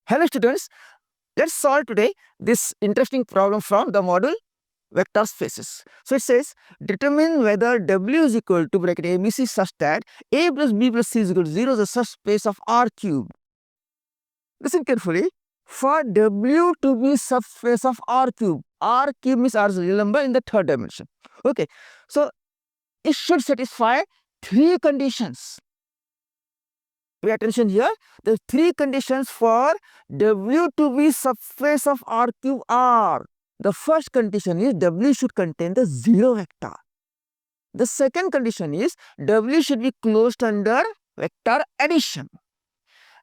Hello students, let's solve today this interesting problem from the module vector spaces. So it says determine whether W is equal to bracket ABC such that A plus B plus C is equal to 0 is a subspace of R cube. Listen carefully. For W to be subspace of R cube means R is a real number in the third dimension. Okay, so it should satisfy three conditions. Pay attention here. The three conditions for W to be subspace of R cube are. The first condition is W should contain the zero vector. The second condition is W should be closed under vector addition.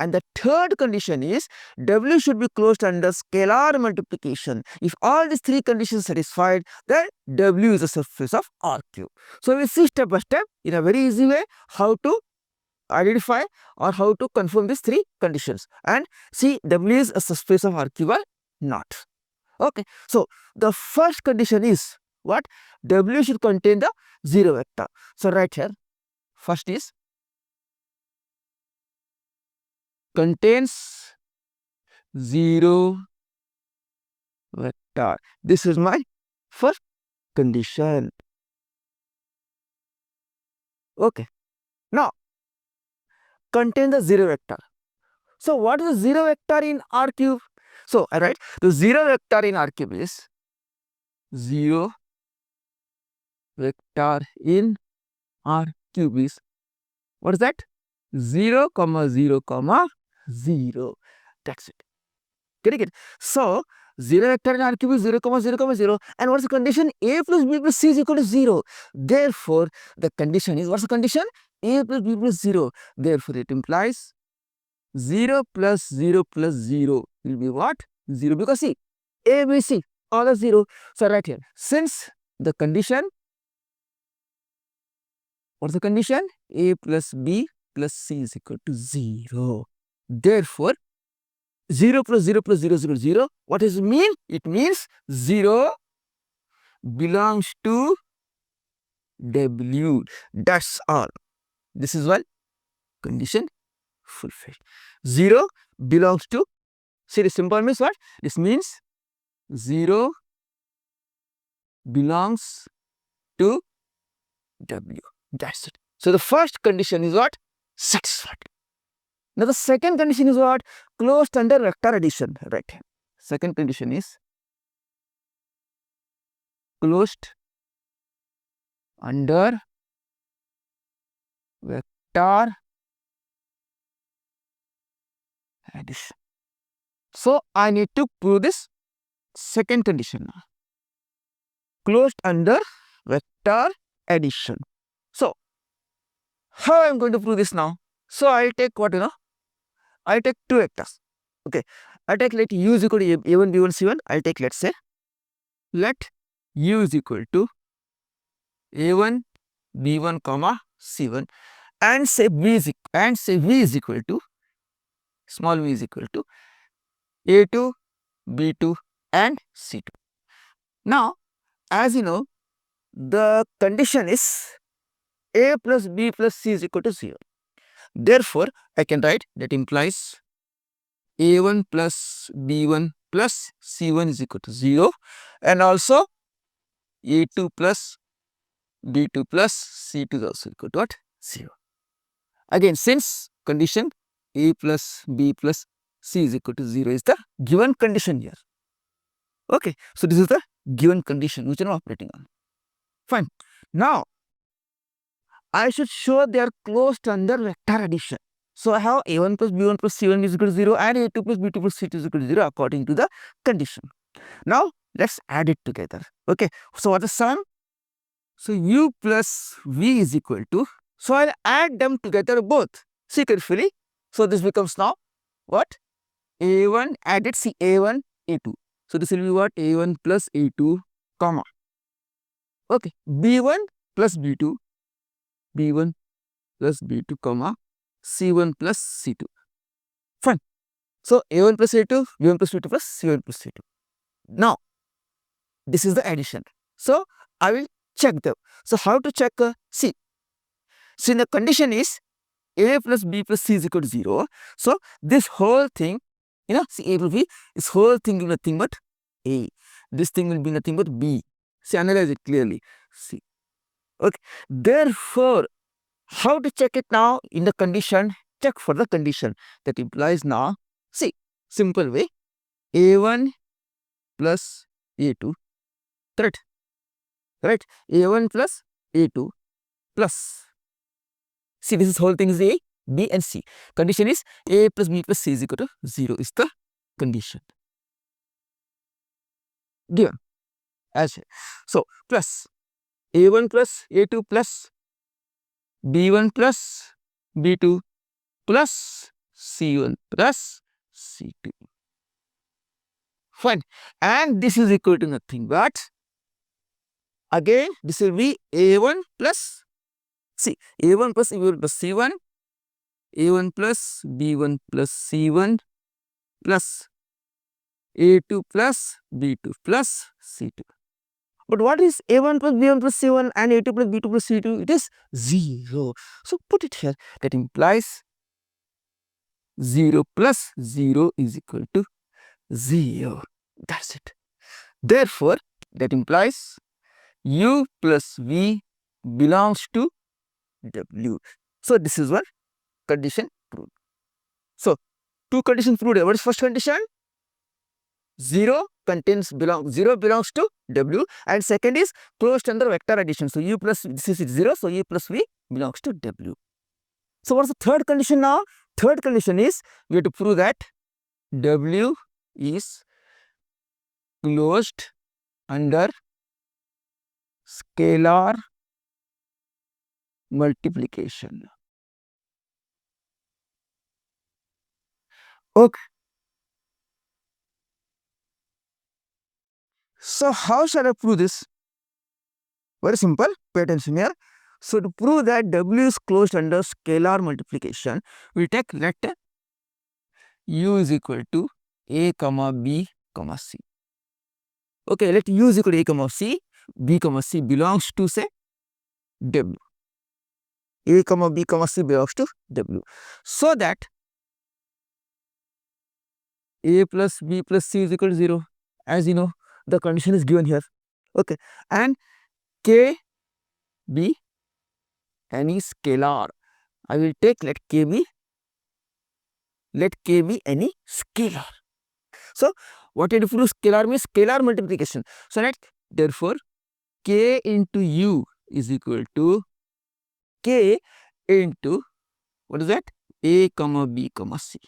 And the third condition is W should be closed under scalar multiplication. If all these three conditions satisfied, then W is a subspace of R cube. So we will see step by step in a very easy way how to identify or how to confirm these three conditions and see W is a subspace of R cube or not. Okay, so the first condition is what? W should contain the zero vector. So right here, first is contains zero vector. This is my first condition. Okay, now contain the zero vector. So what is the zero vector in R cube? So I write the zero vector in R cube is zero vector in R cube is what is that? 0, 0, 0. That's it. Getting it? So 0 vector in R cube is 0, 0, 0. And what's the condition? A plus B plus C is equal to 0. Therefore, the condition is, what's the condition? A plus B plus 0. Therefore, it implies 0 plus 0 plus 0 will be what? 0, because see, A, B, C, all are 0. So right here, since the condition, what's the condition? A plus B plus C is equal to 0. Therefore, 0 plus 0 plus 0 is equal to 0. What does it mean? It means 0 belongs to W. That's all. This is what condition fulfilled. 0 belongs to, see the symbol means what? This means 0 belongs to W. That's it. So the first condition is what? Satisfied. Now the second condition is what? Closed under vector addition. Right. Second condition is closed under vector addition. So I need to prove this second condition now. Closed under vector addition. So how I am going to prove this now? So I'll take what, I'll take two vectors. Okay, I'll take, let U is equal to A1, B1, C1. I'll take, let's say, let U is equal to A1, B1, comma C1, and say V is equal to, small v is equal to A2, B2 and C2. Now, as you know, the condition is A plus B plus C is equal to 0. Therefore, I can write that implies A1 plus B1 plus C1 is equal to 0, and also A2 plus B2 plus C2 is also equal to what? 0. Again, since condition A plus B plus C is equal to 0 is the given condition here. Okay, so this is the given condition which I am operating on. Fine. Now, I should show they are closed under vector addition. So I have A1 plus B1 plus C1 is equal to 0 and A2 plus B2 plus C2 is equal to 0 according to the condition. Now let's add it together. Okay, so what is sum? So U plus V is equal to, so I'll add them together both. See carefully. So this becomes now what? A1 added, see A1, A2. So this will be what? A1 plus A2, comma. Okay, B1 plus B2, B1 plus B2, comma, C1 plus C2. Fine. So A1 plus A2, B1 plus B2 plus C1 plus C2. Now, this is the addition. So I will check them. So how to check? See, so the condition is A plus B plus C is equal to 0. So this whole thing See, A plus B, this whole thing will be nothing but A. This thing will be nothing but B. See, analyze it clearly. See, okay. Therefore, how to check it now? In the condition, check for the condition. That implies now, see, simple way, A1 plus A2, correct? Right? A1 plus A2 plus. See, this is whole thing is A, B and C. Condition is A plus B plus C is equal to 0 is the condition given as so plus A1 plus A2 plus B1 plus B2 plus C1 plus C2. Fine. And this is equal to nothing but again this will be A1 plus see A1 plus B1 plus C1, A1 plus B1 plus C1 plus A2 plus B2 plus C2. But what is A1 plus B1 plus C1 and A2 plus B2 plus C2? It is 0. So put it here. That implies 0 plus 0 is equal to 0. That's it. Therefore, that implies U plus V belongs to W. So this is one condition proved. So two conditions proved. What is first condition? 0 belongs to W, and second is closed under vector addition. So U plus this is 0, so U plus V belongs to W. So what's the third condition now? Third condition is we have to prove that W is closed under scalar multiplication. Okay. So how shall I prove this? Very simple. Pay attention here. So to prove that W is closed under scalar multiplication, we take let U is equal to A comma B comma C. Okay, let U is equal to A comma C, B comma C belongs to say W. A comma B comma C belongs to W. So that A plus B plus C is equal to 0. As you know, the condition is given here. Okay, and K be any scalar. I will take let K be any scalar. So what you do scalar means scalar multiplication. So let therefore K into U is equal to K into what is that? A comma B comma C.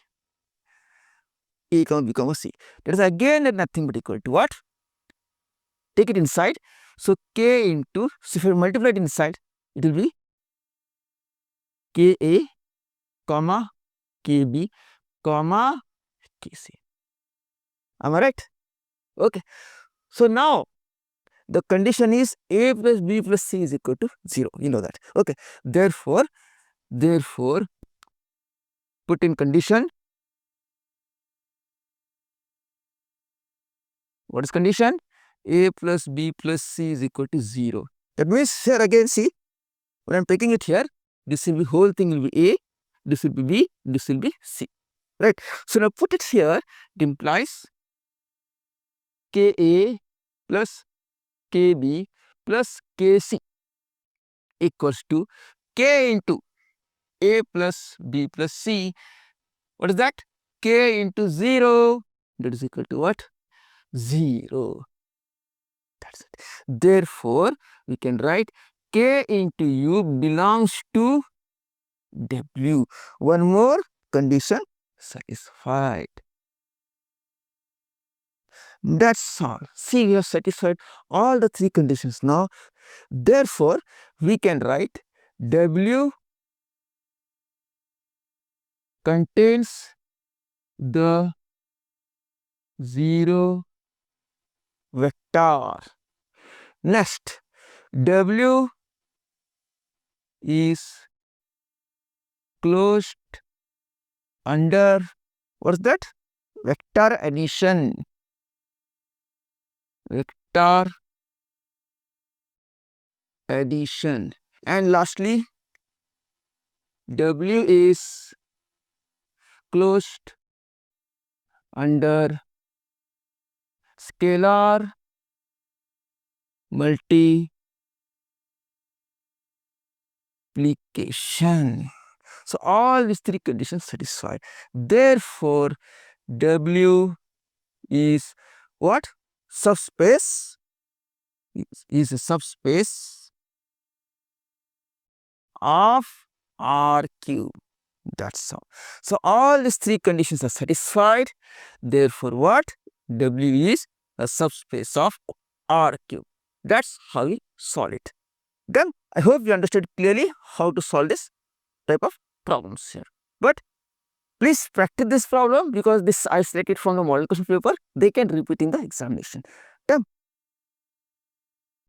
A comma B comma C. That is again nothing but equal to what? Take it inside. So K into, so if you multiply it inside, it will be Ka comma Kb comma Kc. Am I right? Okay. So now the condition is A plus B plus C is equal to 0. You know that. Okay. Therefore, put in condition. What is condition? A plus B plus C is equal to 0. That means here again see, when I am taking it here, this will be whole thing will be A, this will be B, this will be C. Right. So now put it here, it implies Ka plus Kb plus Kc equals to K into A plus B plus C. What is that? K into 0, that is equal to what? 0. That's it. Therefore, we can write K into U belongs to W. One more condition satisfied. That's all. See, we have satisfied all the three conditions now. Therefore, we can write W contains the 0 vector. Next, W is closed under what is that? Vector addition. Vector addition. And lastly, W is closed under scalar multiplication. So all these three conditions satisfied. Therefore, W is what? Subspace is a subspace of R cube. That's all. So all these three conditions are satisfied. Therefore, what? W is a subspace of R cube. That's how we solve it. Then I hope you understood clearly how to solve this type of problems here. But please practice this problem because this I selected from the model question paper. They can repeat in the examination. Done.